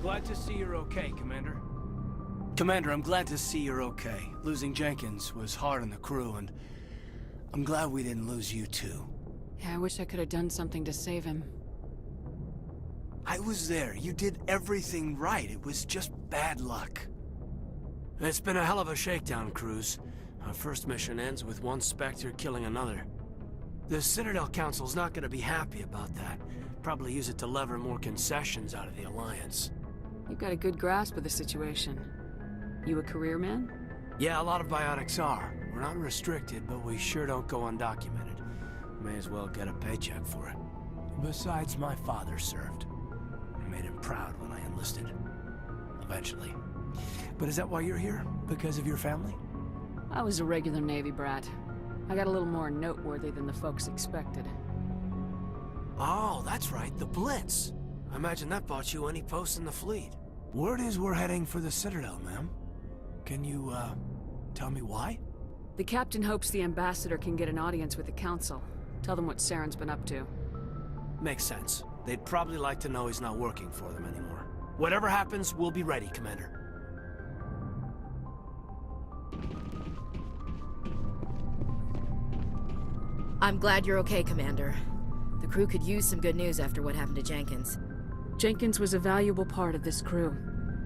Glad to see you're okay, Commander. Commander, I'm glad to see you're okay. Losing Jenkins was hard on the crew, and I'm glad we didn't lose you too. Yeah, I wish I could have done something to save him. I was there. You did everything right. It was just bad luck. It's been a hell of a shakedown, Cruz. Our first mission ends with one Spectre killing another. The Citadel Council's not gonna be happy about that. Probably use it to lever more concessions out of the Alliance. You've got a good grasp of the situation. You a career man? Yeah, a lot of biotics are. We're not restricted, but we sure don't go undocumented. May as well get a paycheck for it. Besides, my father served. I made him proud when I enlisted. Eventually. But is that why you're here? Because of your family? I was a regular Navy brat. I got a little more noteworthy than the folks expected. Oh, that's right, the Blitz. I imagine that bought you any post in the fleet. Word is we're heading for the Citadel, ma'am. Can you, tell me why? The captain hopes the ambassador can get an audience with the council. Tell them what Saren's been up to. Makes sense. They'd probably like to know he's not working for them anymore. Whatever happens, we'll be ready, Commander. I'm glad you're okay, Commander. The crew could use some good news after what happened to Jenkins. Jenkins was a valuable part of this crew.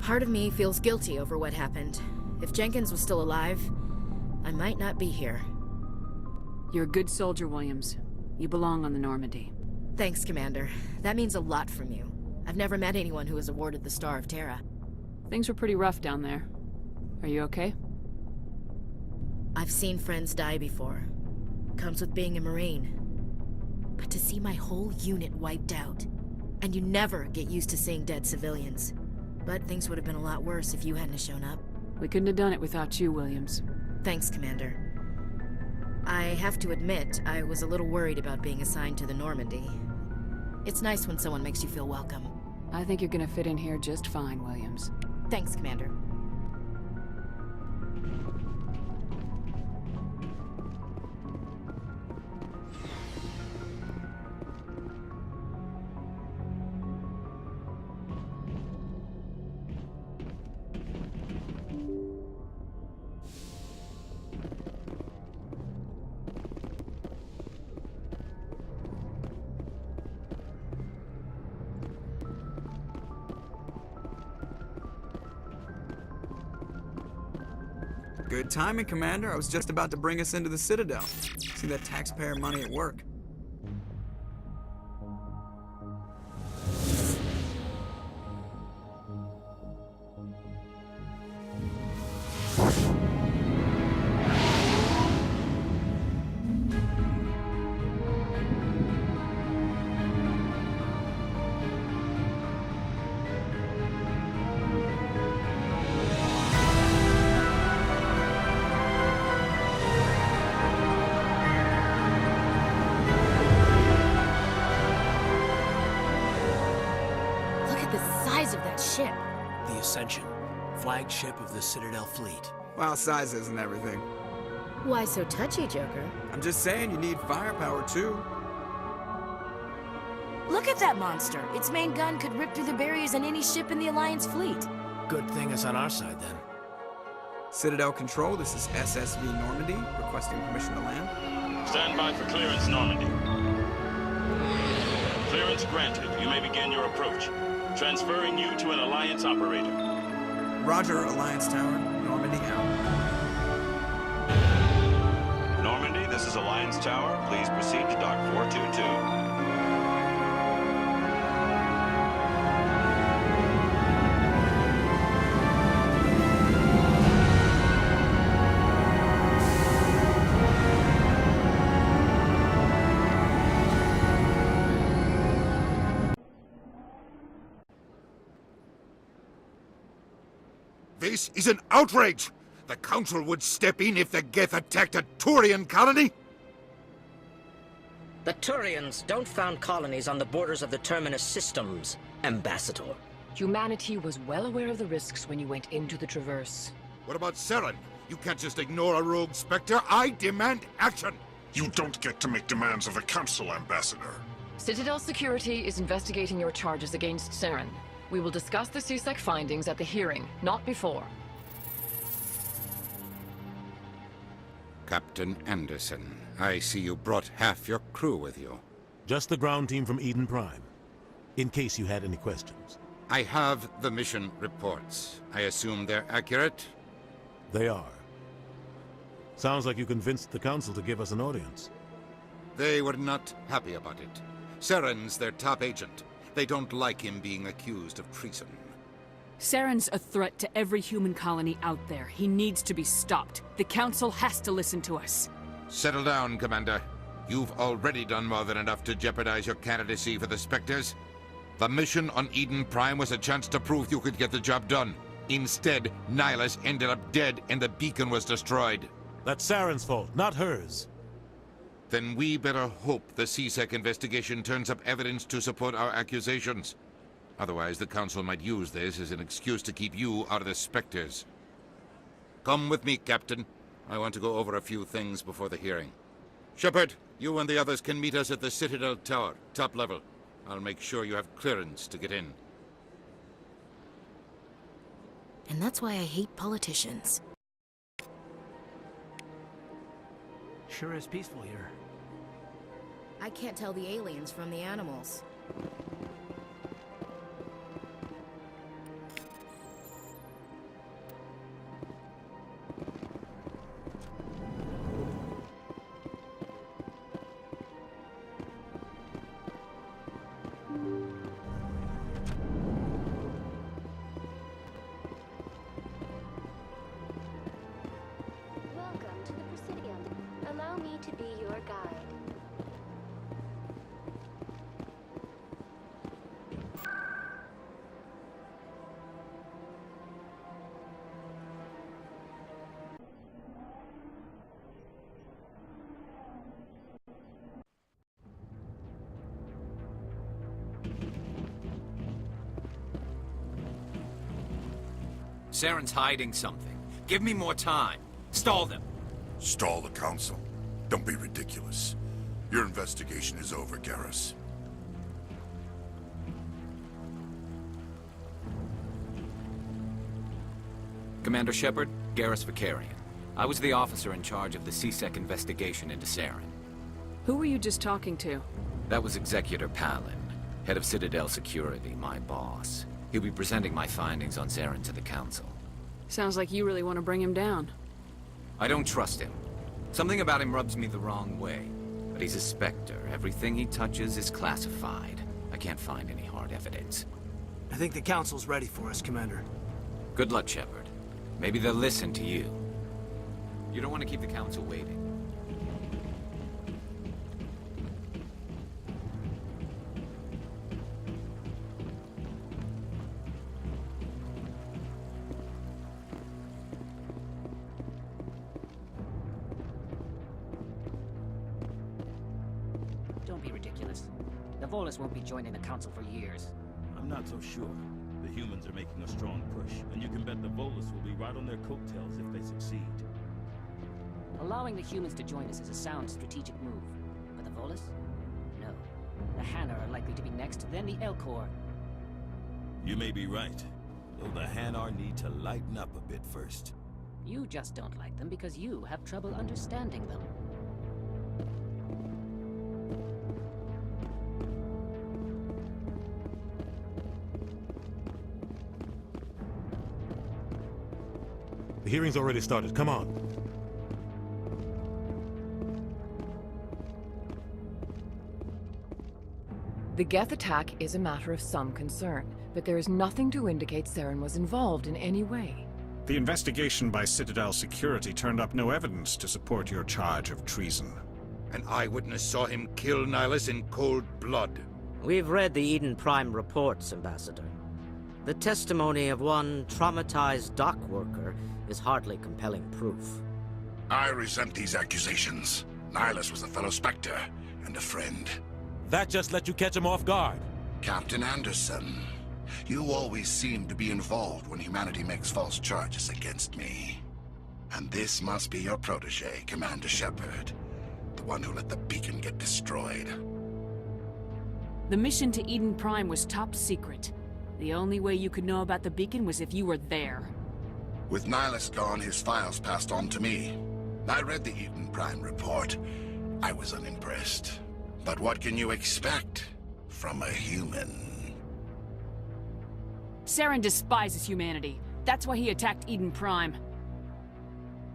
Part of me feels guilty over what happened. If Jenkins was still alive, I might not be here. You're a good soldier, Williams. You belong on the Normandy. Thanks, Commander. That means a lot from you. I've never met anyone who was awarded the Star of Terra. Things were pretty rough down there. Are you okay? I've seen friends die before. Comes with being a Marine. But to see my whole unit wiped out, and you never get used to seeing dead civilians. But things would have been a lot worse if you hadn't shown up. We couldn't have done it without you, Williams. Thanks, Commander. I have to admit, I was a little worried about being assigned to the Normandy. It's nice when someone makes you feel welcome. I think you're gonna fit in here just fine, Williams. Thanks, Commander. Good timing, Commander. I was just about to bring us into the Citadel. See that taxpayer money at work. Ship. The Ascension, flagship of the Citadel fleet. Well, size isn't everything. Why so touchy, Joker? I'm just saying you need firepower, too. Look at that monster. Its main gun could rip through the barriers in any ship in the Alliance fleet. Good thing it's on our side, then. Citadel Control, this is SSV Normandy, requesting permission to land. Stand by for clearance, Normandy. Clearance granted. You may begin your approach. Transferring you to an Alliance operator. Roger, Alliance Tower. Normandy out. Normandy, this is Alliance Tower. Please proceed to Dock 422. This is an outrage! The Council would step in if the Geth attacked a Turian colony? The Turians don't found colonies on the borders of the Terminus systems, Ambassador. Humanity was well aware of the risks when you went into the Traverse. What about Saren? You can't just ignore a rogue Spectre. I demand action! You don't get to make demands of the Council, Ambassador. Citadel Security is investigating your charges against Saren. We will discuss the CSEC findings at the hearing, not before. Captain Anderson, I see you brought half your crew with you. Just the ground team from Eden Prime, in case you had any questions. I have the mission reports. I assume they're accurate? They are. Sounds like you convinced the Council to give us an audience. They were not happy about it. Saren's their top agent. They don't like him being accused of treason. Saren's a threat to every human colony out there. He needs to be stopped. The Council has to listen to us. Settle down, Commander. You've already done more than enough to jeopardize your candidacy for the Spectres. The mission on Eden Prime was a chance to prove you could get the job done. Instead, Nihilus ended up dead and the beacon was destroyed. That's Saren's fault, not hers. Then we better hope the CSEC investigation turns up evidence to support our accusations. Otherwise, the Council might use this as an excuse to keep you out of the Spectres. Come with me, Captain. I want to go over a few things before the hearing. Shepard, you and the others can meet us at the Citadel Tower, top level. I'll make sure you have clearance to get in. And that's why I hate politicians. Sure is peaceful here. I can't tell the aliens from the animals. Welcome to the Presidium. Allow me to be your guide. Saren's hiding something. Give me more time. Stall them. Stall the Council? Don't be ridiculous. Your investigation is over, Garrus. Commander Shepard, Garrus Vicarian. I was the officer in charge of the CSEC investigation into Saren. Who were you just talking to? That was Executor Palin, head of Citadel Security, my boss. He'll be presenting my findings on Saren to the Council. Sounds like you really want to bring him down. I don't trust him. Something about him rubs me the wrong way. But he's a Spectre. Everything he touches is classified. I can't find any hard evidence. I think the Council's ready for us, Commander. Good luck, Shepard. Maybe they'll listen to you. You don't want to keep the Council waiting. Don't be ridiculous. The Volus won't be joining the Council for years. I'm not so sure. The humans are making a strong push, and you can bet the Volus will be right on their coattails if they succeed. Allowing the humans to join us is a sound strategic move. But the Volus? No. The Hanar are likely to be next, then the Elcor. You may be right, though the Hanar need to lighten up a bit first. You just don't like them because you have trouble understanding them. The hearing's already started. Come on. The Geth attack is a matter of some concern, but there is nothing to indicate Saren was involved in any way. The investigation by Citadel Security turned up no evidence to support your charge of treason. An eyewitness saw him kill Nihilus in cold blood. We've read the Eden Prime reports, Ambassador. The testimony of one traumatized dock worker is hardly compelling proof. I resent these accusations. Nihilus was a fellow Spectre and a friend. That just let you catch him off guard. Captain Anderson, you always seem to be involved when humanity makes false charges against me. And this must be your protege, Commander Shepard. The one who let the beacon get destroyed. The mission to Eden Prime was top secret. The only way you could know about the beacon was if you were there. With Nihilus gone, his files passed on to me. I read the Eden Prime report. I was unimpressed. But what can you expect from a human? Saren despises humanity. That's why he attacked Eden Prime.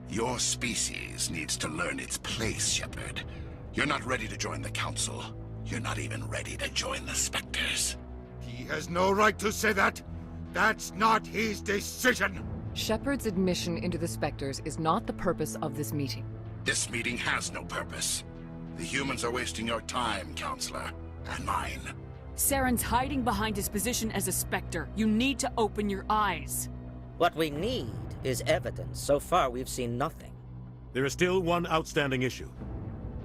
Your species needs to learn its place, Shepard. You're not ready to join the Council. You're not even ready to join the Spectres. He has no right to say that. That's not his decision. Shepard's admission into the Spectres is not the purpose of this meeting. This meeting has no purpose. The humans are wasting your time, Counselor, and mine. Saren's hiding behind his position as a Spectre. You need to open your eyes. What we need is evidence. So far, we've seen nothing. There is still one outstanding issue.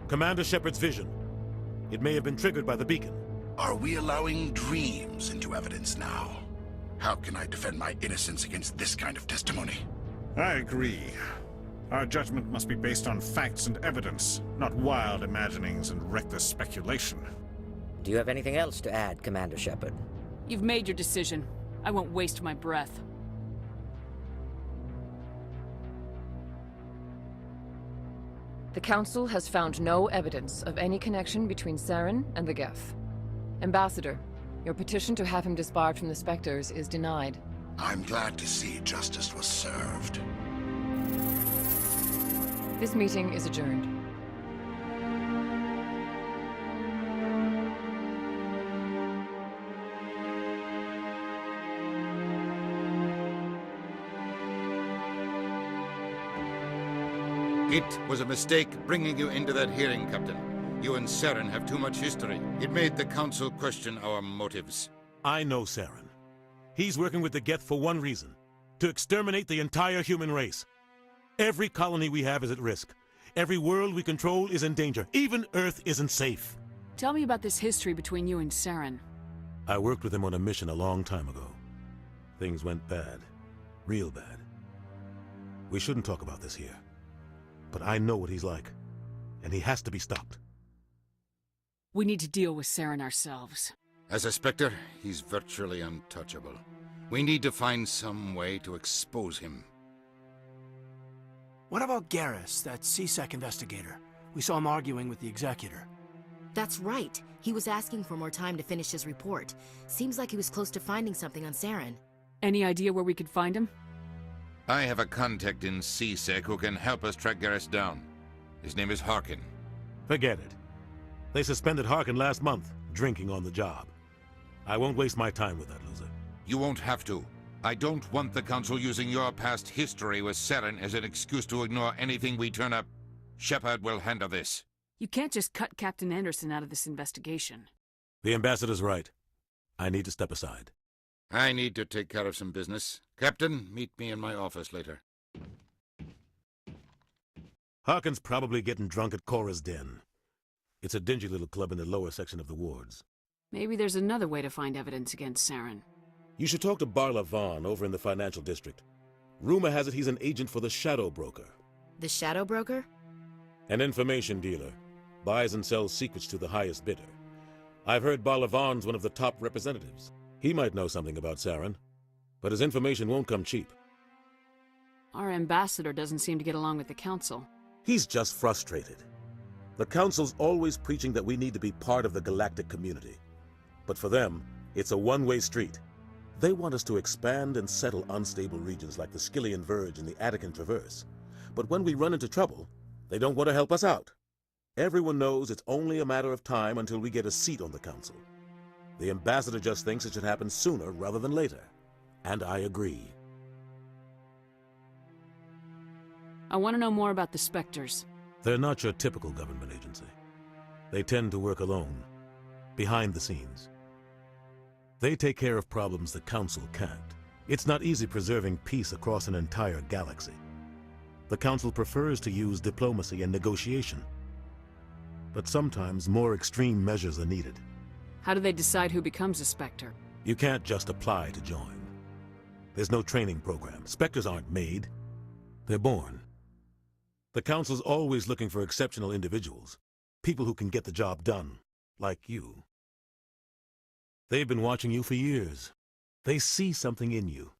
Commander Shepard's vision. It may have been triggered by the beacon. Are we allowing dreams into evidence now? How can I defend my innocence against this kind of testimony? I agree. Our judgment must be based on facts and evidence, not wild imaginings and reckless speculation. Do you have anything else to add, Commander Shepard? You've made your decision. I won't waste my breath. The Council has found no evidence of any connection between Saren and the Geth. Ambassador, your petition to have him disbarred from the Spectres is denied. I'm glad to see justice was served. This meeting is adjourned. It was a mistake bringing you into that hearing, Captain. You and Saren have too much history. It made the Council question our motives. I know Saren. He's working with the Geth for one reason: to exterminate the entire human race. Every colony we have is at risk. Every world we control is in danger. Even Earth isn't safe. Tell me about this history between you and Saren. I worked with him on a mission a long time ago. Things went bad. Real bad. We shouldn't talk about this here. But I know what he's like, and he has to be stopped. We need to deal with Saren ourselves. As a Spectre, he's virtually untouchable. We need to find some way to expose him. What about Garrus, that CSEC investigator? We saw him arguing with the Executor. That's right. He was asking for more time to finish his report. Seems like he was close to finding something on Saren. Any idea where we could find him? I have a contact in CSEC who can help us track Garrus down. His name is Harkin. Forget it. They suspended Harkin last month, drinking on the job. I won't waste my time with that loser. You won't have to. I don't want the Council using your past history with Saren as an excuse to ignore anything we turn up. Shepard will handle this. You can't just cut Captain Anderson out of this investigation. The Ambassador's right. I need to step aside. I need to take care of some business. Captain, meet me in my office later. Harkin's probably getting drunk at Cora's Den. It's a dingy little club in the lower section of the wards. Maybe there's another way to find evidence against Saren. You should talk to Barla Vaughn over in the financial district. Rumor has it he's an agent for the Shadow Broker. The Shadow Broker? An information dealer. Buys and sells secrets to the highest bidder. I've heard Barla Vaughn's one of the top representatives. He might know something about Saren, but his information won't come cheap. Our ambassador doesn't seem to get along with the Council. He's just frustrated. The Council's always preaching that we need to be part of the galactic community. But for them, it's a one-way street. They want us to expand and settle unstable regions like the Skillian Verge and the Attican Traverse. But when we run into trouble, they don't want to help us out. Everyone knows it's only a matter of time until we get a seat on the Council. The ambassador just thinks it should happen sooner rather than later. And I agree. I want to know more about the Spectres. They're not your typical government agency. They tend to work alone, behind the scenes. They take care of problems the Council can't. It's not easy preserving peace across an entire galaxy. The Council prefers to use diplomacy and negotiation. But sometimes more extreme measures are needed. How do they decide who becomes a Spectre? You can't just apply to join. There's no training program. Spectres aren't made. They're born. The Council's always looking for exceptional individuals. People who can get the job done. Like you. They've been watching you for years. They see something in you.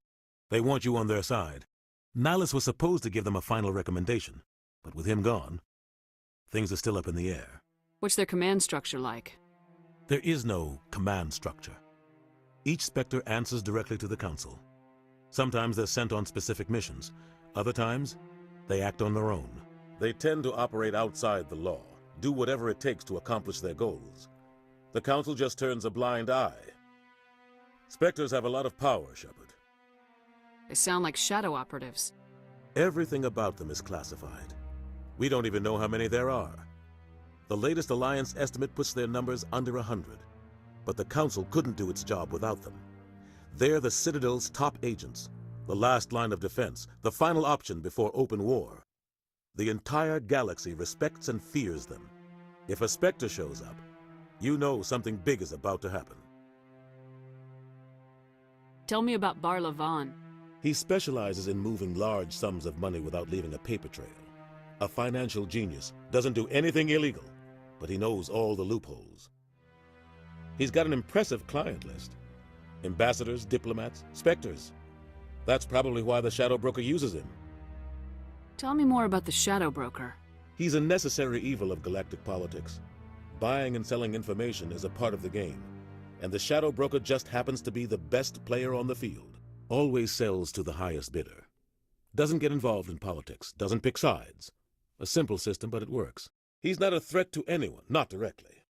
They want you on their side. Nihilus was supposed to give them a final recommendation, but with him gone, things are still up in the air. What's their command structure like? There is no command structure. Each Spectre answers directly to the Council. Sometimes they're sent on specific missions. Other times, they act on their own. They tend to operate outside the law, do whatever it takes to accomplish their goals. The Council just turns a blind eye. Spectres have a lot of power, Shepard. They sound like shadow operatives. Everything about them is classified. We don't even know how many there are. The latest Alliance estimate puts their numbers under 100. But the Council couldn't do its job without them. They're the Citadel's top agents, the last line of defense, the final option before open war. The entire galaxy respects and fears them. If a Spectre shows up, you know something big is about to happen. Tell me about Bar Lavan. He specializes in moving large sums of money without leaving a paper trail. A financial genius, doesn't do anything illegal, but he knows all the loopholes. He's got an impressive client list. Ambassadors, diplomats, Spectres. That's probably why the Shadow Broker uses him. Tell me more about the Shadow Broker. He's a necessary evil of galactic politics. Buying and selling information is a part of the game, and the Shadow Broker just happens to be the best player on the field. Always sells to the highest bidder. Doesn't get involved in politics, doesn't pick sides. A simple system, but it works. He's not a threat to anyone, not directly.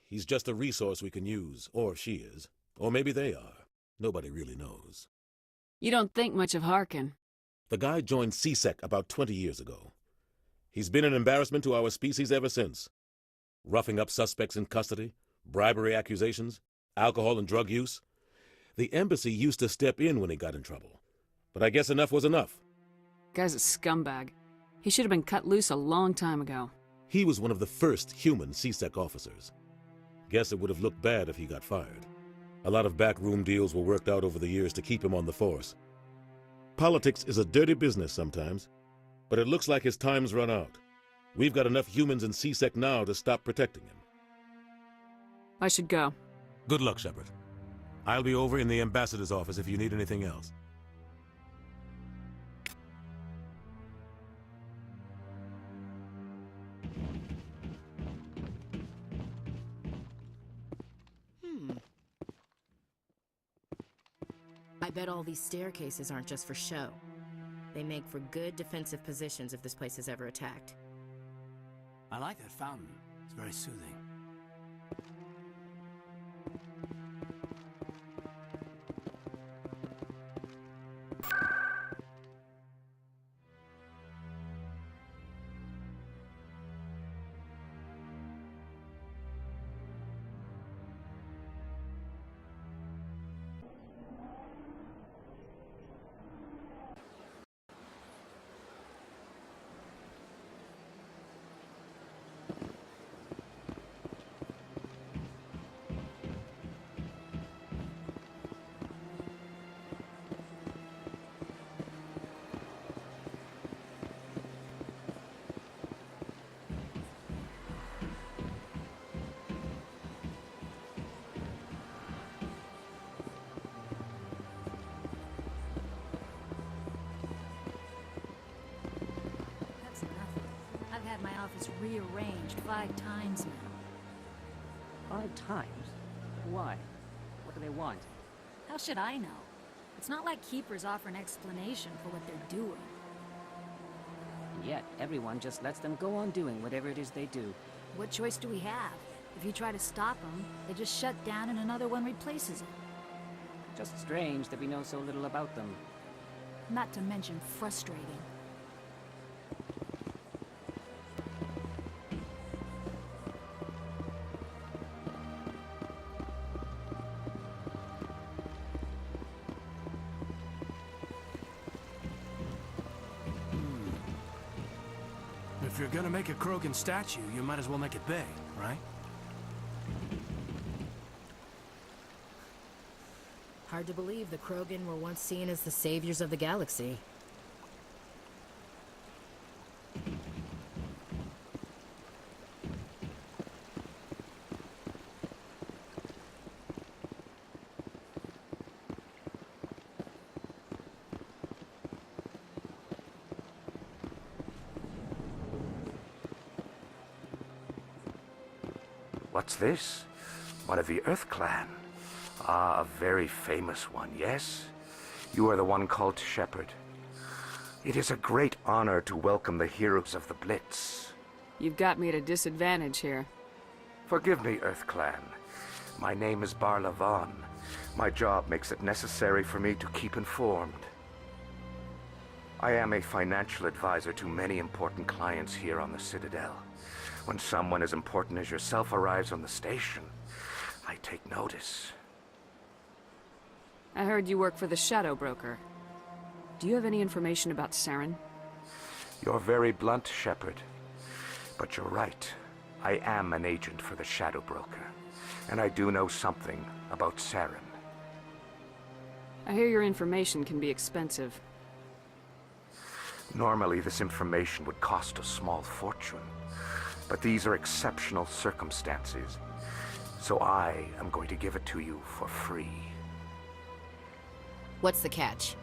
He's just a resource we can use, or she is. Or maybe they are. Nobody really knows. You don't think much of Harkin. The guy joined CSEC about 20 years ago. He's been an embarrassment to our species ever since. Roughing up suspects in custody, bribery accusations, alcohol and drug use. The embassy used to step in when he got in trouble. But I guess enough was enough. Guy's a scumbag. He should have been cut loose a long time ago. He was one of the first human CSEC officers. Guess it would have looked bad if he got fired. A lot of backroom deals were worked out over the years to keep him on the force. Politics is a dirty business sometimes, but it looks like his time's run out. We've got enough humans in CSEC now to stop protecting him. I should go. Good luck, Shepard. I'll be over in the ambassador's office if you need anything else. I bet all these staircases aren't just for show. They make for good defensive positions if this place is ever attacked. I like that fountain. It's very soothing. I've had my office rearranged 5 times now. 5 times? Why? What do they want? How should I know? It's not like Keepers offer an explanation for what they're doing. And yet, everyone just lets them go on doing whatever it is they do. What choice do we have? If you try to stop them, they just shut down and another one replaces it. Just strange that we know so little about them. Not to mention frustrating. If you're gonna make a Krogan statue, you might as well make it big, right? Hard to believe the Krogan were once seen as the saviors of the galaxy. What's this? One of the Earth Clan. Ah, a very famous one, yes? You are the one called Shepard. It is a great honor to welcome the heroes of the Blitz. You've got me at a disadvantage here. Forgive me, Earth Clan. My name is Barla Vaughn. My job makes it necessary for me to keep informed. I am a financial advisor to many important clients here on the Citadel. When someone as important as yourself arrives on the station, I take notice. I heard you work for the Shadow Broker. Do you have any information about Saren? You're very blunt, Shepard. But you're right. I am an agent for the Shadow Broker, and I do know something about Saren. I hear your information can be expensive. Normally, this information would cost a small fortune, but these are exceptional circumstances, so I am going to give it to you for free. What's the catch?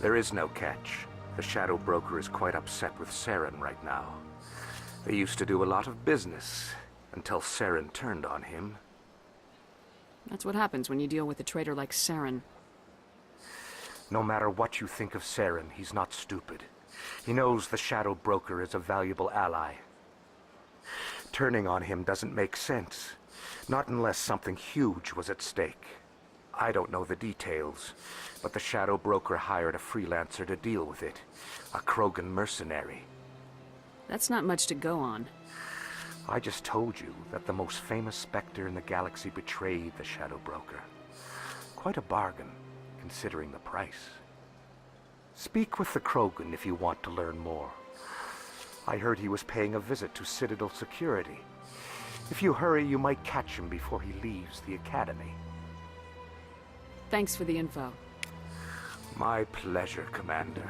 There is no catch. The Shadow Broker is quite upset with Saren right now. They used to do a lot of business, until Saren turned on him. That's what happens when you deal with a traitor like Saren. No matter what you think of Saren, he's not stupid. He knows the Shadow Broker is a valuable ally. Turning on him doesn't make sense, not unless something huge was at stake. I don't know the details, but the Shadow Broker hired a freelancer to deal with it, a Krogan mercenary. That's not much to go on. I just told you that the most famous Spectre in the galaxy betrayed the Shadow Broker. Quite a bargain, considering the price. Speak with the Krogan if you want to learn more. I heard he was paying a visit to Citadel security. If you hurry, you might catch him before he leaves the Academy. Thanks for the info. My pleasure, Commander.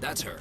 That's her.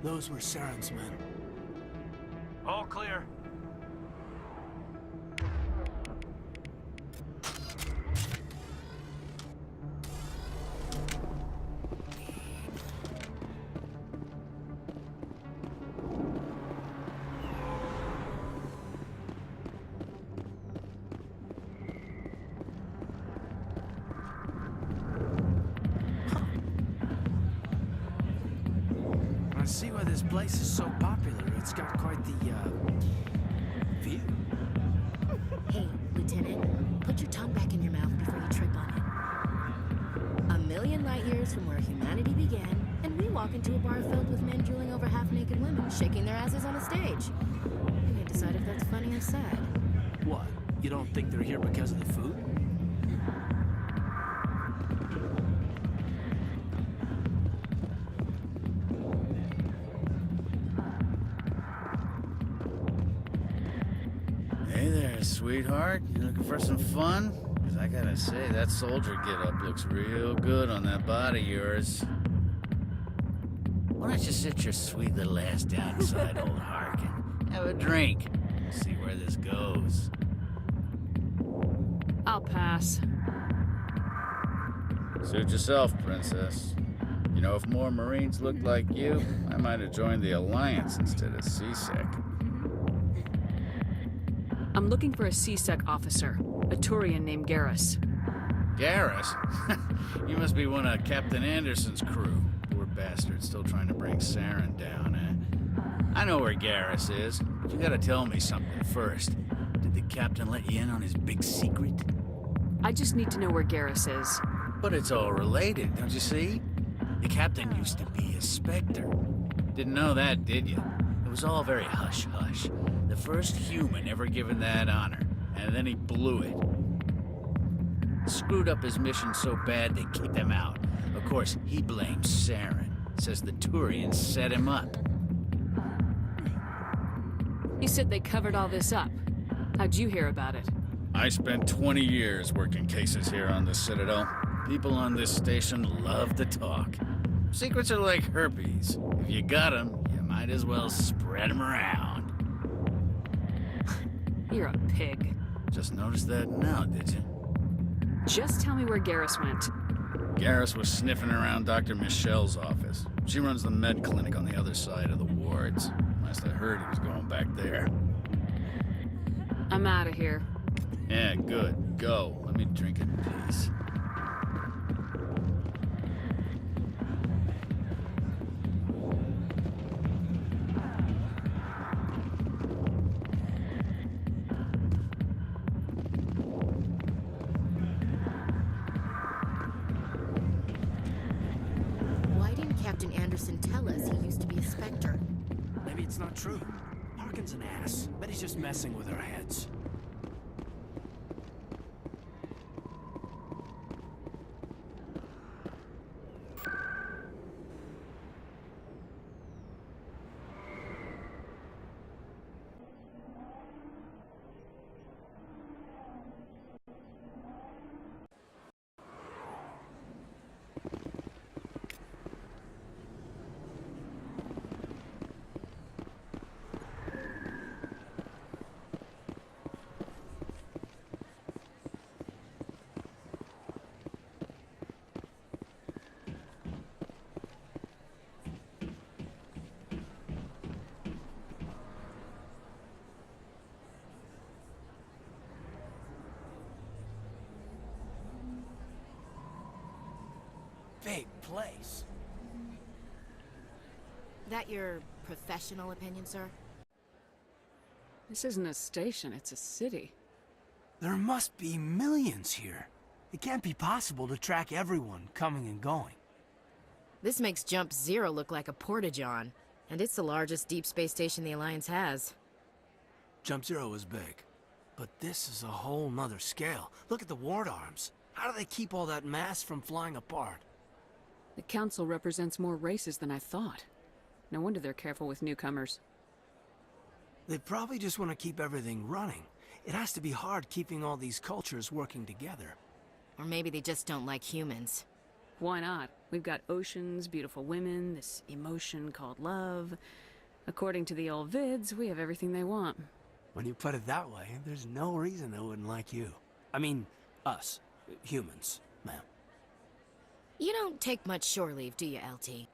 Those were Saren's men. All clear. I see why this place is so popular. It's got quite the, view. Hey, Lieutenant, put your tongue back in your mouth before you trip on it. A million light years from where humanity began, and we walk into a bar filled with men drooling over half-naked women, shaking their asses on a stage. You can't decide if that's funny or sad. What? You don't think they're here because of the food? Hey there, sweetheart. You looking for some fun? Because I gotta say, that soldier get-up looks real good on that body of yours. Why don't you sit your sweet little ass down beside old Harkin? Have a drink. See where this goes. I'll pass. Suit yourself, princess. You know, if more Marines looked like you, I might have joined the Alliance instead of CSEC. I'm looking for a CSEC officer, a Turian named Garrus. Garrus? You must be one of Captain Anderson's crew. Poor bastard, still trying to bring Saren down, eh? I know where Garrus is, but you gotta tell me something first. Did the captain let you in on his big secret? I just need to know where Garrus is. But it's all related, don't you see? The captain used to be a Spectre. Didn't know that, did you? It was all very hush-hush. The first human ever given that honor, and then he blew it. Screwed up his mission so bad they kicked him out. Of course, he blames Saren. Says the Turians set him up. You said they covered all this up. How'd you hear about it? I spent 20 years working cases here on the Citadel. People on this station love to talk. Secrets are like herpes. If you got them, you might as well spread them around. You're a pig. Just noticed that now, did you? Just tell me where Garrus went. Garrus was sniffing around Dr. Michelle's office. She runs the med clinic on the other side of the wards. Last I heard, he was going back there. I'm out of here. Yeah, good. Go. Let me drink in peace. Why didn't Captain Anderson tell us he used to be a Spectre? Maybe it's not true. Paragon's an ass. Bet he's just messing with our heads. Big place. That your professional opinion, sir? This isn't a station, it's a city. There must be millions here. It can't be possible to track everyone coming and going. This makes Jump Zero look like a porta-john, and it's the largest deep space station the Alliance has. Jump Zero is big, but this is a whole nother scale. Look at the ward arms. How do they keep all that mass from flying apart? The Council represents more races than I thought. No wonder they're careful with newcomers. They probably just want to keep everything running. It has to be hard keeping all these cultures working together. Or maybe they just don't like humans. Why not? We've got oceans, beautiful women, this emotion called love. According to the old vids, we have everything they want. When you put it that way, there's no reason they wouldn't like you. I mean, us. Humans, ma'am. You don't take much shore leave, do you, LT?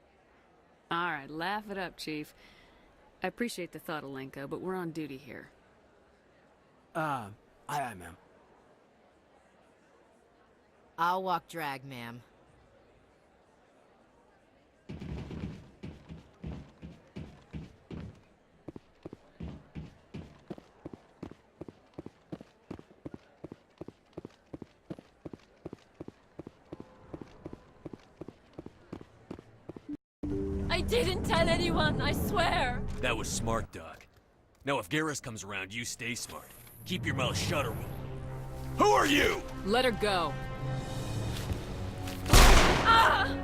All right, laugh it up, Chief. I appreciate the thought, Alenka, but we're on duty here. Aye, ma'am. I'll walk drag, ma'am. I didn't tell anyone, I swear! That was smart, Doc. Now if Garrus comes around, you stay smart. Keep your mouth shut or we'll... Who are you? Let her go. Ah!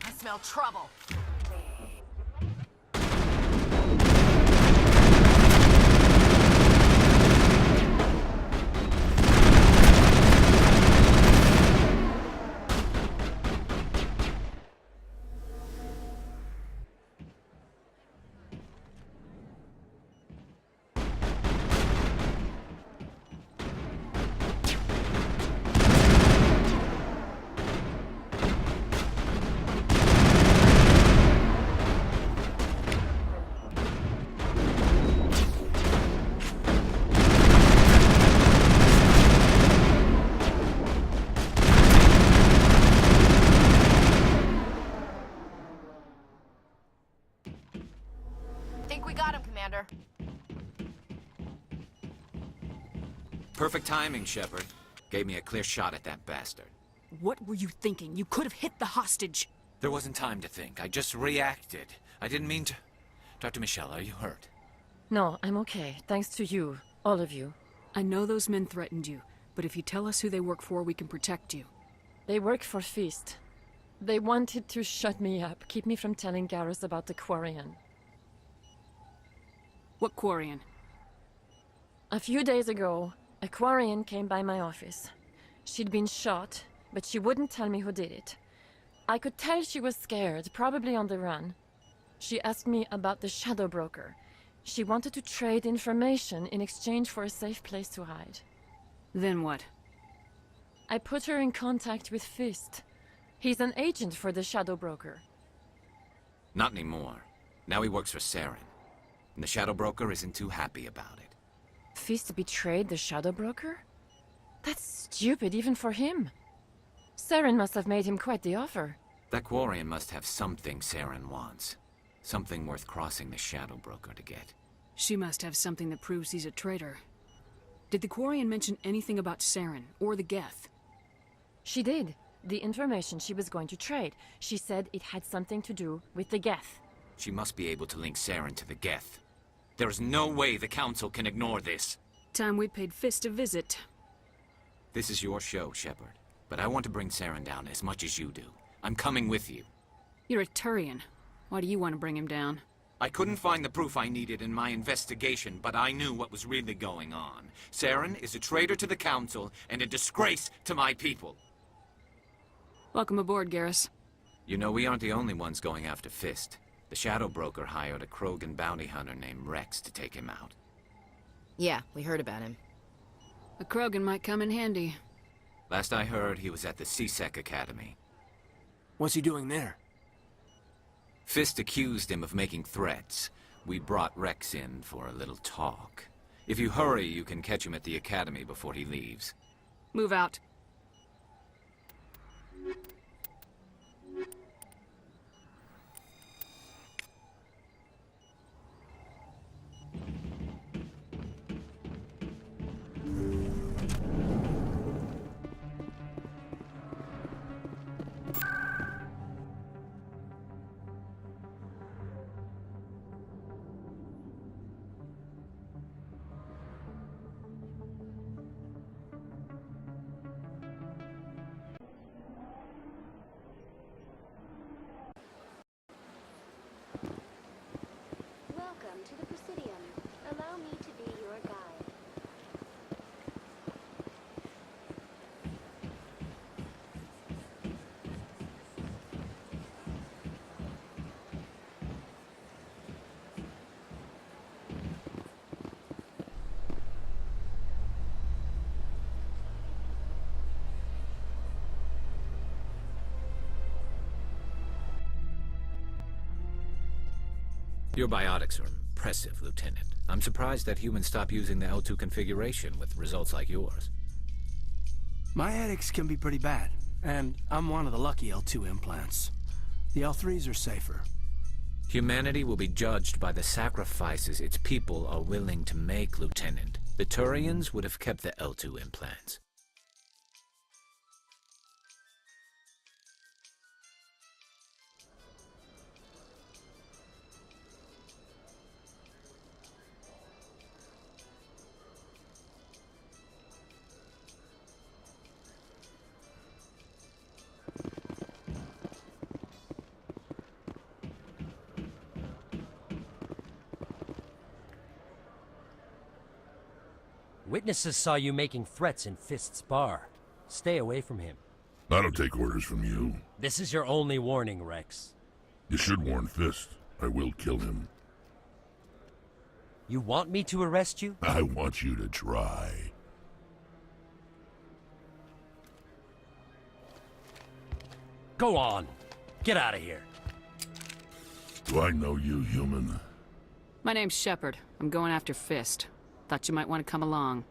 I smell trouble. Perfect timing, Shepard. Gave me a clear shot at that bastard. What were you thinking? You could have hit the hostage. There wasn't time to think. I just reacted. I didn't mean to... Dr. Michelle, are you hurt? No, I'm okay. Thanks to you. All of you. I know those men threatened you, but if you tell us who they work for, we can protect you. They work for Feast. They wanted to shut me up, keep me from telling Garrus about the Quarian. What Quarian? A few days ago, a Quarian came by my office. She'd been shot, but she wouldn't tell me who did it. I could tell she was scared, probably on the run. She asked me about the Shadow Broker. She wanted to trade information in exchange for a safe place to hide. Then what? I put her in contact with Fist. He's an agent for the Shadow Broker. Not anymore. Now he works for Saren. And the Shadow Broker isn't too happy about it. Fist betrayed the Shadow Broker? That's stupid even for him. Saren must have made him quite the offer. That Quarian must have something Saren wants. Something worth crossing the Shadow Broker to get. She must have something that proves he's a traitor. Did the Quarian mention anything about Saren or the Geth? She did. The information she was going to trade. She said it had something to do with the Geth. She must be able to link Saren to the Geth. There's no way the Council can ignore this. Time we paid Fist a visit. This is your show, Shepard. But I want to bring Saren down as much as you do. I'm coming with you. You're a Turian. Why do you want to bring him down? I couldn't find the proof I needed in my investigation, but I knew what was really going on. Saren is a traitor to the Council and a disgrace to my people. Welcome aboard, Garrus. You know, we aren't the only ones going after Fist. The Shadow Broker hired a Krogan bounty hunter named Rex to take him out. Yeah, we heard about him. A Krogan might come in handy. Last I heard, he was at the CSEC Academy. What's he doing there? Fist accused him of making threats. We brought Rex in for a little talk. If you hurry, you can catch him at the Academy before he leaves. Move out. Welcome to the Presidium. Allow me to be your guide. Your biotics are impressive, Lieutenant. I'm surprised that humans stop using the L2 configuration with results like yours. My headaches can be pretty bad, and I'm one of the lucky L2 implants. The L3s are safer. Humanity will be judged by the sacrifices its people are willing to make, Lieutenant. The Turians would have kept the L2 implants. Witnesses saw you making threats in Fist's bar. Stay away from him. I don't take orders from you. This is your only warning, Rex. You should warn Fist. I will kill him. You want me to arrest you? I want you to try. Go on. Get out of here. Do I know you, human? My name's Shepard. I'm going after Fist. Thought you might want to come along.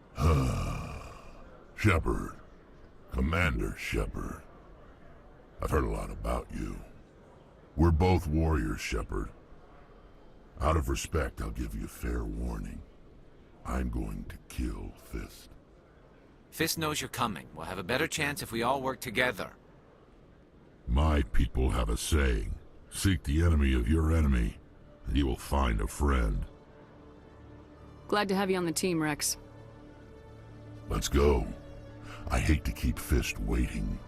Shepard. Commander Shepard. I've heard a lot about you. We're both warriors, Shepard. Out of respect, I'll give you fair warning. I'm going to kill Fist. Fist knows you're coming. We'll have a better chance if we all work together. My people have a saying. Seek the enemy of your enemy, and you will find a friend. Glad to have you on the team, Rex. Let's go. I hate to keep Fist waiting.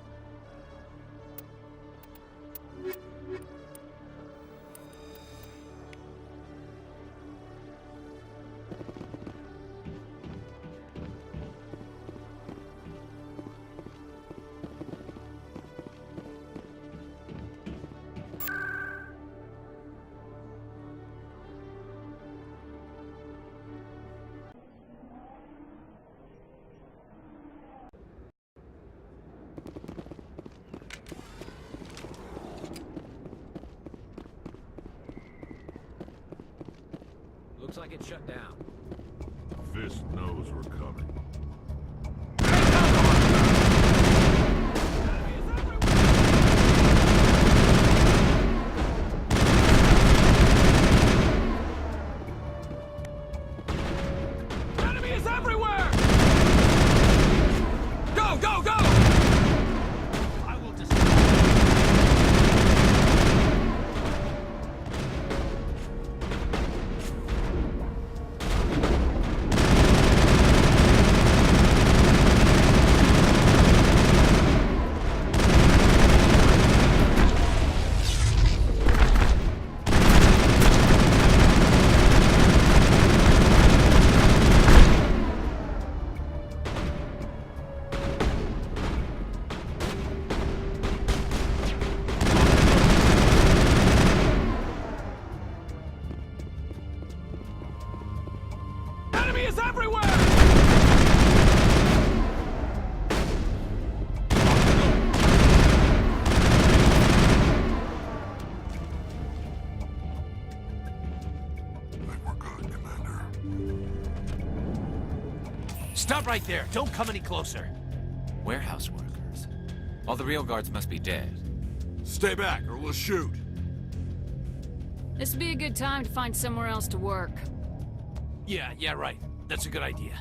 Looks like it's shut down. Fist knows we're coming. Enemy is everywhere! Go, go, go! I will just... Enemy is everywhere! Stop right there. Don't come any closer. Warehouse workers. All the real guards must be dead. Stay back or we'll shoot. This would be a good time to find somewhere else to work. Yeah, right. That's a good idea.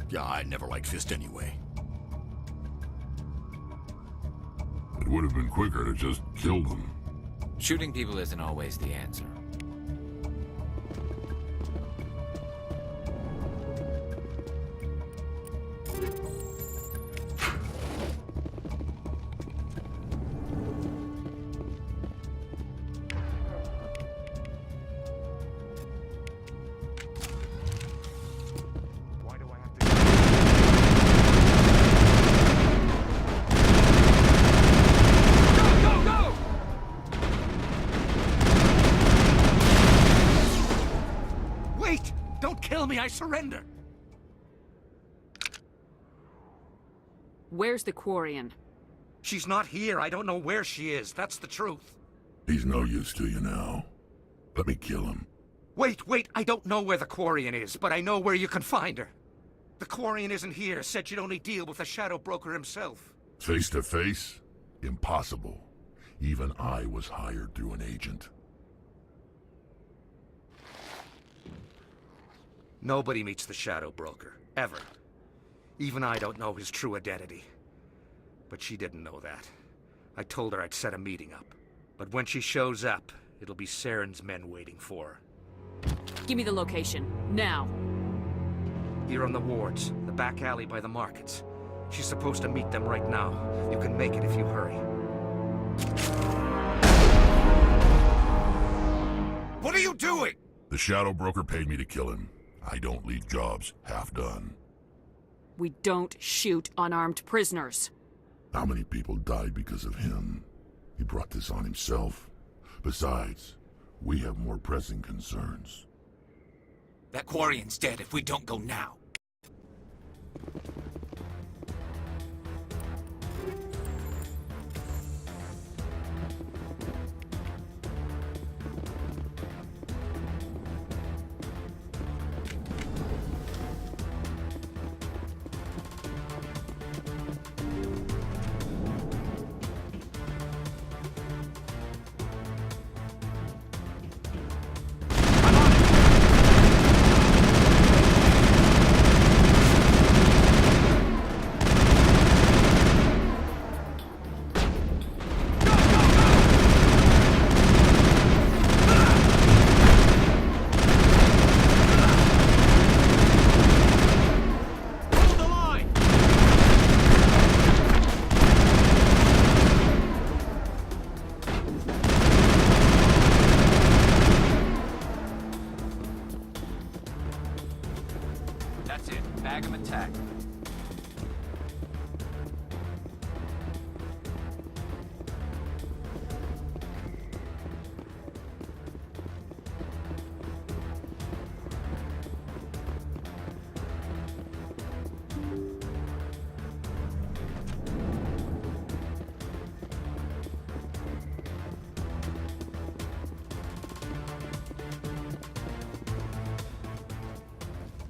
Yeah, I never liked Fist anyway. It would have been quicker to just kill them. Shooting people isn't always the answer. Wait! Don't kill me, I surrender! Where's the Quarian? She's not here. I don't know where she is. That's the truth. He's no use to you now. Let me kill him. Wait! I don't know where the Quarian is, but I know where you can find her. The Quarian isn't here. Said she'd only deal with the Shadow Broker himself. Face to face? Impossible. Even I was hired through an agent. Nobody meets the Shadow Broker. Ever. Even I don't know his true identity. But she didn't know that. I told her I'd set a meeting up. But when she shows up, it'll be Saren's men waiting for her. Give me the location, now. Here on the wards, the back alley by the markets. She's supposed to meet them right now. You can make it if you hurry. What are you doing? The Shadow Broker paid me to kill him. I don't leave jobs half done. We don't shoot unarmed prisoners. How many people died because of him? He brought this on himself. Besides, we have more pressing concerns. That Quarian's dead if we don't go now.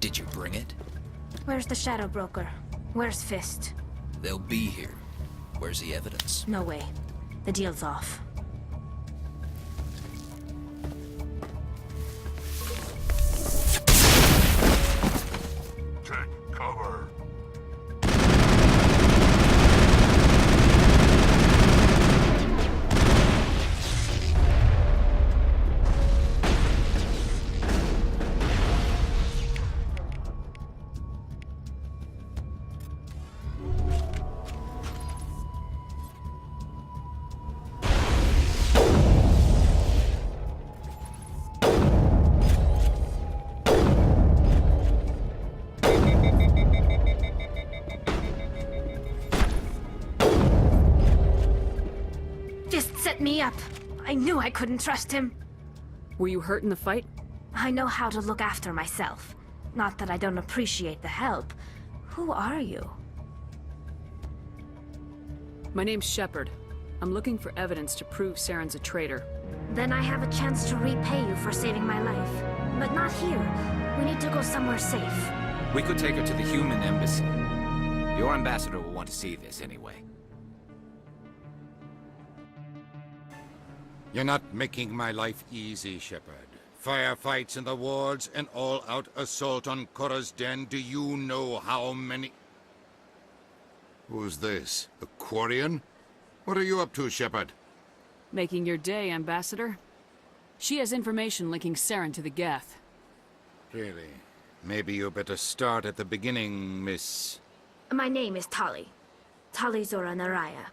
Did you bring it? Where's the Shadow Broker? Where's Fist? They'll be here. Where's the evidence? No way. The deal's off. Take cover. Fist set me up. I knew I couldn't trust him. Were you hurt in the fight? I know how to look after myself. Not that I don't appreciate the help. Who are you? My name's Shepard. I'm looking for evidence to prove Saren's a traitor. Then I have a chance to repay you for saving my life. But not here. We need to go somewhere safe. We could take her to the human embassy. Your ambassador will want to see this anyway. You're not making my life easy, Shepard. Firefights in the wards, an all-out assault on Korra's den. Do you know how many... Who's this? A Quarian? What are you up to, Shepard? Making your day, Ambassador. She has information linking Saren to the Geth. Really? Maybe you better start at the beginning, Miss... My name is Tali. Tali Zora Naraya.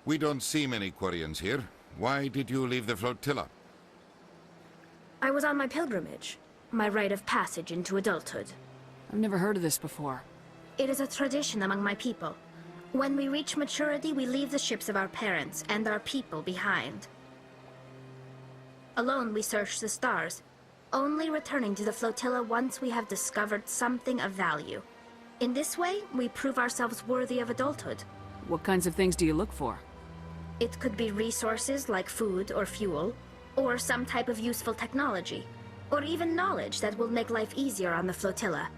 We don't see many Quarians here. Why did you leave the flotilla? I was on my pilgrimage. My rite of passage into adulthood. I've never heard of this before. It is a tradition among my people. When we reach maturity, we leave the ships of our parents and our people behind. Alone, we search the stars, only returning to the flotilla once we have discovered something of value. In this way, we prove ourselves worthy of adulthood. What kinds of things do you look for? It could be resources like food or fuel, or some type of useful technology, or even knowledge that will make life easier on the flotilla.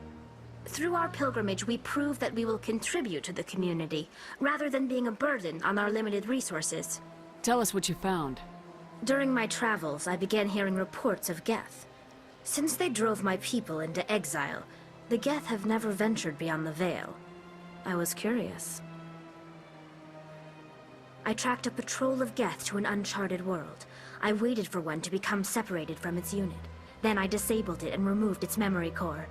Through our pilgrimage, we prove that we will contribute to the community, rather than being a burden on our limited resources. Tell us what you found. During my travels, I began hearing reports of Geth. Since they drove my people into exile, the Geth have never ventured beyond the Veil. I was curious. I tracked a patrol of Geth to an uncharted world. I waited for one to become separated from its unit. Then I disabled it and removed its memory core.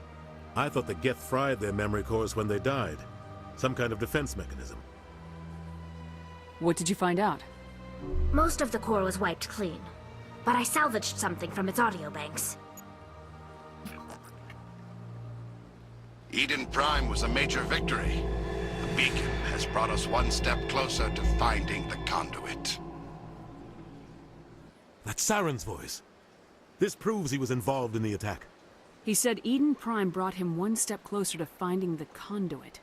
I thought the Geth fried their memory cores when they died. Some kind of defense mechanism. What did you find out? Most of the core was wiped clean, but I salvaged something from its audio banks. Eden Prime was a major victory. The beacon has brought us one step closer to finding the conduit. That's Saren's voice. This proves he was involved in the attack. He said Eden Prime brought him one step closer to finding the conduit.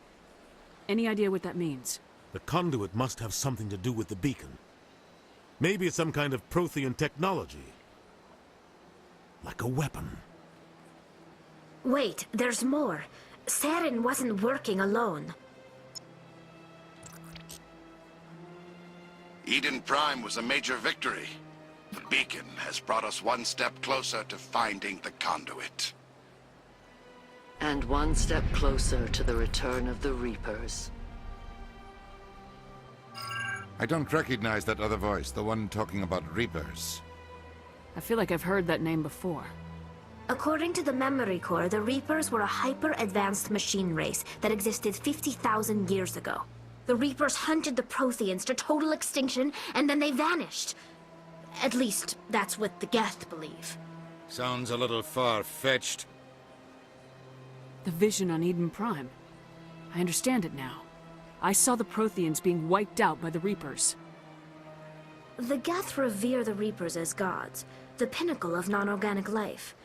Any idea what that means? The conduit must have something to do with the beacon. Maybe it's some kind of Prothean technology. Like a weapon. Wait, there's more. Saren wasn't working alone. Eden Prime was a major victory. The beacon has brought us one step closer to finding the conduit. And one step closer to the return of the Reapers. I don't recognize that other voice, the one talking about Reapers. I feel like I've heard that name before. According to the memory core, the Reapers were a hyper-advanced machine race that existed 50,000 years ago. The Reapers hunted the Protheans to total extinction, and then they vanished. At least, that's what the Geth believe. Sounds a little far-fetched. The vision on Eden Prime. I understand it now. I saw the Protheans being wiped out by the Reapers. The Geth revere the Reapers as gods, the pinnacle of non-organic life.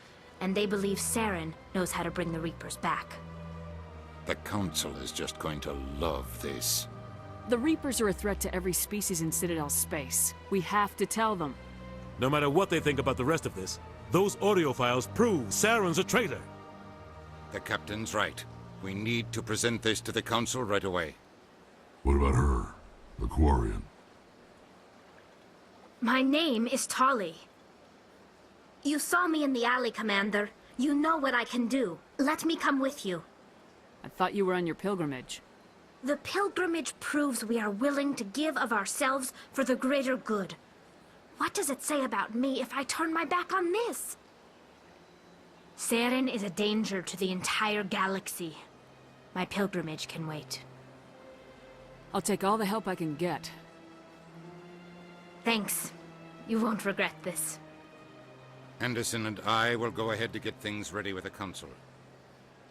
And they believe Saren knows how to bring the Reapers back. The Council is just going to love this. The Reapers are a threat to every species in Citadel space. We have to tell them. No matter what they think about the rest of this, those audio files prove Saren's a traitor. The captain's right. We need to present this to the Council right away. What about her? The Quarian? My name is Tolly. You saw me in the alley, Commander. You know what I can do. Let me come with you. I thought you were on your pilgrimage. The pilgrimage proves we are willing to give of ourselves for the greater good. What does it say about me if I turn my back on this? Saren is a danger to the entire galaxy. My pilgrimage can wait. I'll take all the help I can get. Thanks. You won't regret this. Anderson and I will go ahead to get things ready with the Council.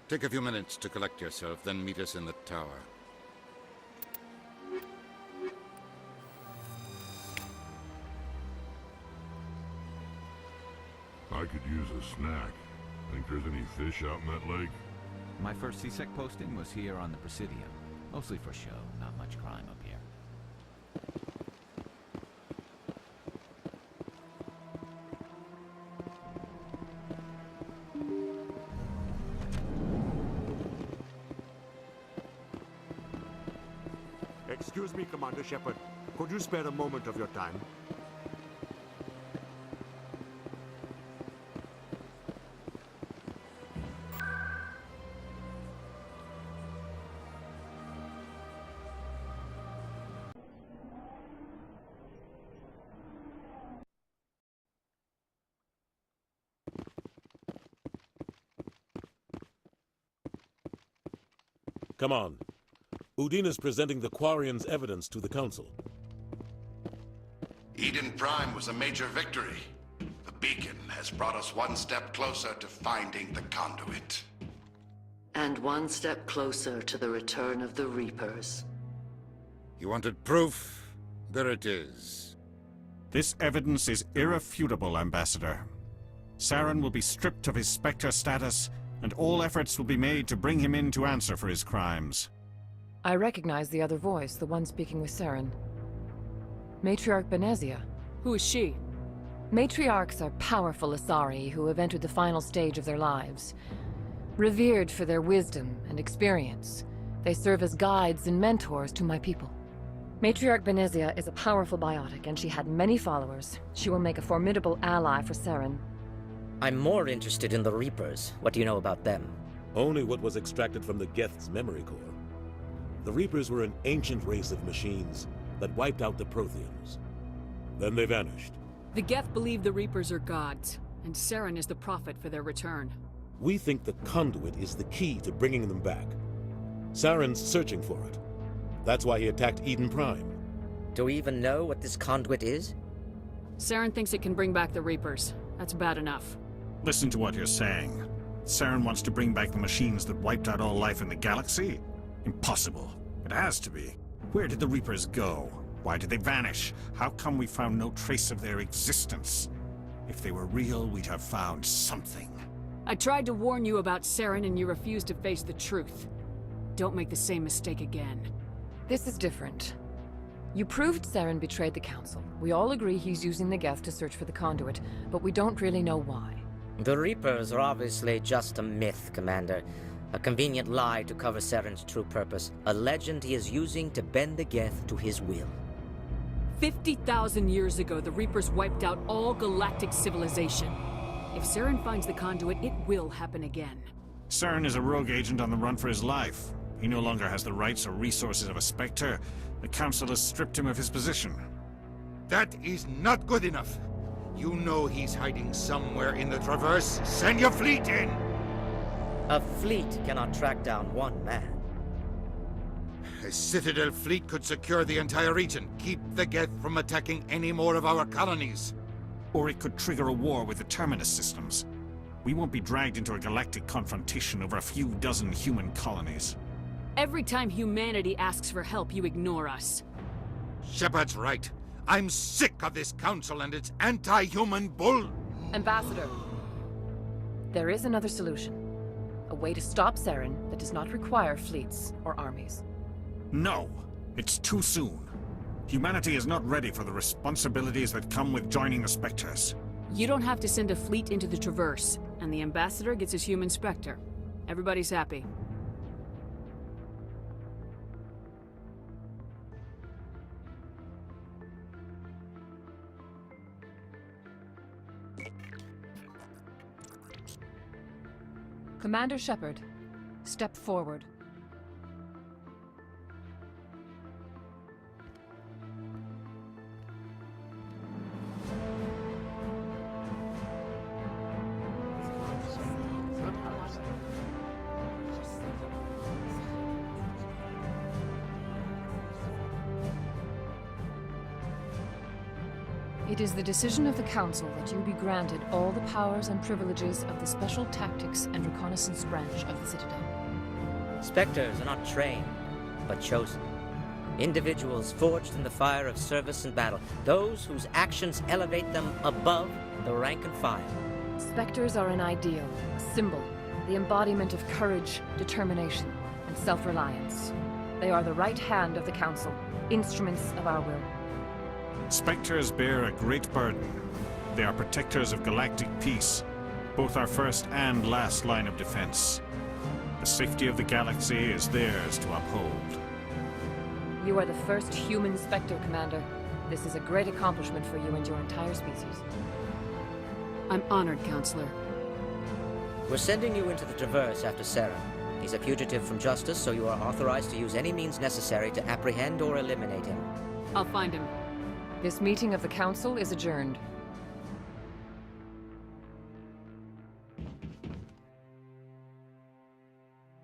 Take a few minutes to collect yourself, then meet us in the tower. I could use a snack. Think there's any fish out in that lake? My first CSEC posting was here on the Presidium. Mostly for show, not much crime up here. Excuse me, Commander Shepard. Could you spare a moment of your time? Come on. Udina's presenting the Quarian's evidence to the Council. Eden Prime was a major victory. The beacon has brought us one step closer to finding the conduit. And one step closer to the return of the Reapers. You wanted proof? There it is. This evidence is irrefutable, Ambassador. Saren will be stripped of his Spectre status, and all efforts will be made to bring him in to answer for his crimes. I recognize the other voice, the one speaking with Saren. Matriarch Benezia. Who is she? Matriarchs are powerful Asari who have entered the final stage of their lives. Revered for their wisdom and experience, they serve as guides and mentors to my people. Matriarch Benezia is a powerful biotic, and she had many followers. She will make a formidable ally for Saren. I'm more interested in the Reapers. What do you know about them? Only what was extracted from the Geth's memory core. The Reapers were an ancient race of machines that wiped out the Protheans. Then they vanished. The Geth believe the Reapers are gods, and Saren is the prophet for their return. We think the conduit is the key to bringing them back. Saren's searching for it. That's why he attacked Eden Prime. Do we even know what this conduit is? Saren thinks it can bring back the Reapers. That's bad enough. Listen to what you're saying. Saren wants to bring back the machines that wiped out all life in the galaxy? Impossible. It has to be. Where did the Reapers go? Why did they vanish? How come we found no trace of their existence? If they were real, we'd have found something. I tried to warn you about Saren and you refused to face the truth. Don't make the same mistake again. This is different. You proved Saren betrayed the Council. We all agree he's using the Geth to search for the conduit, but we don't really know why. The Reapers are obviously just a myth, Commander. A convenient lie to cover Saren's true purpose. A legend he is using to bend the Geth to his will. 50,000 years ago, the Reapers wiped out all galactic civilization. If Saren finds the conduit, it will happen again. Saren is a rogue agent on the run for his life. He no longer has the rights or resources of a Spectre. The Council has stripped him of his position. That is not good enough. You know he's hiding somewhere in the Traverse. Send your fleet in! A fleet cannot track down one man. A Citadel fleet could secure the entire region, keep the Geth from attacking any more of our colonies. Or it could trigger a war with the Terminus systems. We won't be dragged into a galactic confrontation over a few dozen human colonies. Every time humanity asks for help, you ignore us. Shepard's right. I'm sick of this council and its anti-human bull... Ambassador, there is another solution. A way to stop Saren that does not require fleets or armies. No, it's too soon. Humanity is not ready for the responsibilities that come with joining the Spectres. You don't have to send a fleet into the Traverse, and the Ambassador gets his human Spectre. Everybody's happy. Commander Shepard, step forward. It is the decision of the Council that you be granted all the powers and privileges of the Special Tactics and Reconnaissance Branch of the Citadel. Spectres are not trained, but chosen. Individuals forged in the fire of service and battle. Those whose actions elevate them above the rank and file. Spectres are an ideal, a symbol, the embodiment of courage, determination, and self-reliance. They are the right hand of the Council, instruments of our will. Spectres bear a great burden. They are protectors of galactic peace, both our first and last line of defense. The safety of the galaxy is theirs to uphold. You are the first human Spectre, Commander. This is a great accomplishment for you and your entire species. I'm honored, Counselor. We're sending you into the Traverse after Saren. He's a fugitive from justice, so you are authorized to use any means necessary to apprehend or eliminate him. I'll find him. This meeting of the Council is adjourned.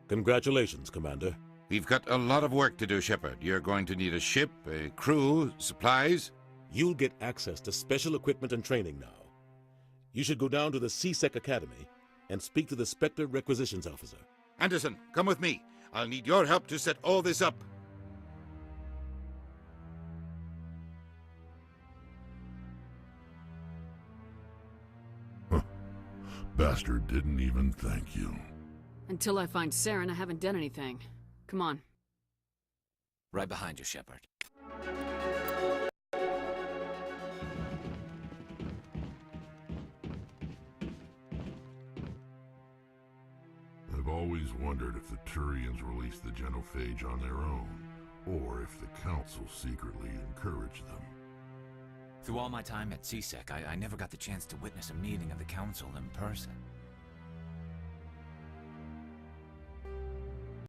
Congratulations, Commander. We've got a lot of work to do, Shepard. You're going to need a ship, a crew, supplies. You'll get access to special equipment and training now. You should go down to the CSEC Academy and speak to the Spectre Requisitions Officer. Anderson, come with me. I'll need your help to set all this up. Bastard didn't even thank you. Until I find Saren, I haven't done anything. Come on. Right behind you, Shepard. I've always wondered if the Turians released the genophage on their own, or if the Council secretly encouraged them. Through all my time at CSEC, I never got the chance to witness a meeting of the Council in person.